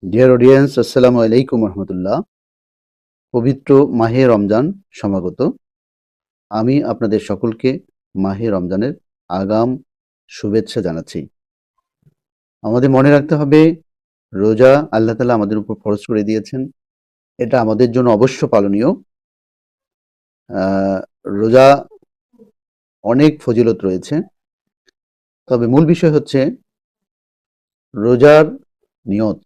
Dear audience, আসসালামু আলাইকুম রহমতুল্লাহ। পবিত্র মাহে রমজান সমাগত। আমি আপনাদের সকলকে মাহে রমজানের আগাম শুভেচ্ছা জানাচ্ছি। আমাদের মনে রাখতে হবে, রোজা আল্লাহ তাআলা আমাদের উপর ফরজ করে দিয়েছেন। এটা আমাদের জন্য অবশ্য পালনীয়। রোজা অনেক ফজিলত রয়েছে, তবে মূল বিষয় হচ্ছে রোজার নিয়ত।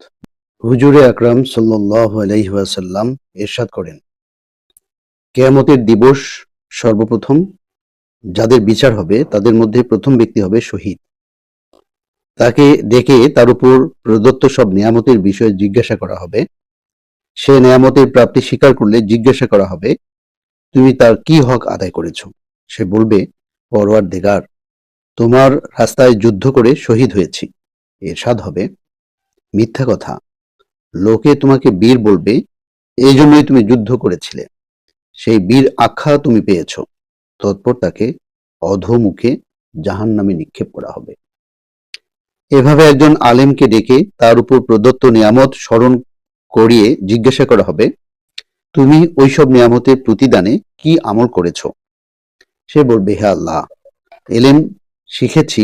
হুজুরে আকরাম সাল্লাল্লাহু আলাইহি ওয়াসাল্লাম ইরশাদ করেন, কিয়ামতের দিবস সর্বপ্রথম যাদের বিচার হবে তাদের মধ্যে প্রথম ব্যক্তি হবে শহীদ। তাকে ডেকে তার উপর প্রদত্ত সব নেয়ামতের বিষয়ে জিজ্ঞাসা করা হবে। সে নেয়ামতের প্রাপ্তি স্বীকার করলে জিজ্ঞাসা করা হবে, তুমি তার কি হক আদায় করেছ? সে বলবে, পরওয়ারদিগার, তোমার রাস্তায় যুদ্ধ করে শহীদ হয়েছি। ইরশাদ হবে, মিথ্যা কথা, লোকে তোমাকে বীর বলবে, এই জন্যই তুমি যুদ্ধ করেছিলে। সেই বীর আখ্যা তুমি পেয়েছ। তৎপর তাকে অধোমুখে জাহান্নামে নিক্ষেপ করা হবে। এভাবে একজন আলেমকে ডেকে তার উপর প্রদত্ত নিয়ামত স্মরণ করিয়ে জিজ্ঞাসা করা হবে, তুমি ওইসব নিয়ামতের প্রতিদানে কি আমল করেছ? সে বলবে, হে আল্লাহ, এলেম শিখেছি,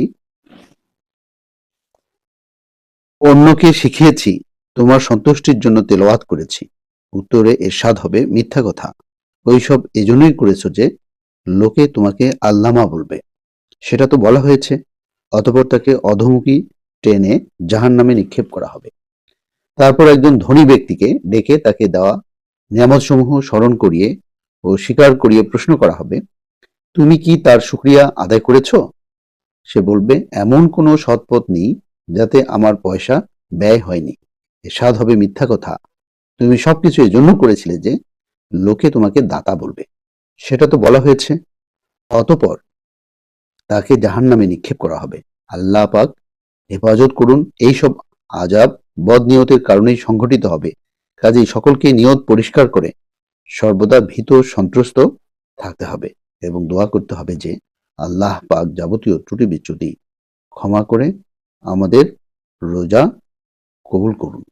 অন্যকে শিখিয়েছি, তোমার সন্তুষ্টির জন্য তেলাওয়াত করেছি। উত্তরে ইরশাদ হবে, মিথ্যা কথা, ওইসব এজন্যই করেছ যে লোকে তোমাকে আল্লামা বলবে। সেটা তো বলা হয়েছে। অতঃপর তাকে অধোমুখী টেনে জাহান্নামে নিক্ষেপ করা হবে। তারপর একজন ধনী ব্যক্তিকে ডেকে তাকে দেওয়া নিয়ামতসমূহ স্মরণ করিয়ে ও স্বীকার করিয়ে প্রশ্ন করা হবে, তুমি কি তার শুকরিয়া আদায় করেছ? সে বলবে, এমন কোনো সৎপথ নেই যাতে আমার পয়সা ব্যয় হয়নি। ইরশাদ হবে, মিথ্যা কথা, তুমি সবকিছু এজন্য করেছিলে যে লোকে তোমাকে দাতা বলবে। সেটা তো বলা হয়েছে। অতঃপর তাকে জাহান্নামে নিক্ষেপ করা হবে। আল্লাহ পাক হেফাজত করুন। এইসব আযাব বদনিয়তের কারণেই সংঘটিত হবে। কাজেই সকলকে নিয়ত পরিষ্কার করে সর্বদা ভীত সন্ত্রস্ত থাকতে হবে এবং দোয়া করতে হবে যে আল্লাহ পাক যাবতীয় ত্রুটি বিচ্যুতি ক্ষমা করে আমাদের রোজা কবুল করুন।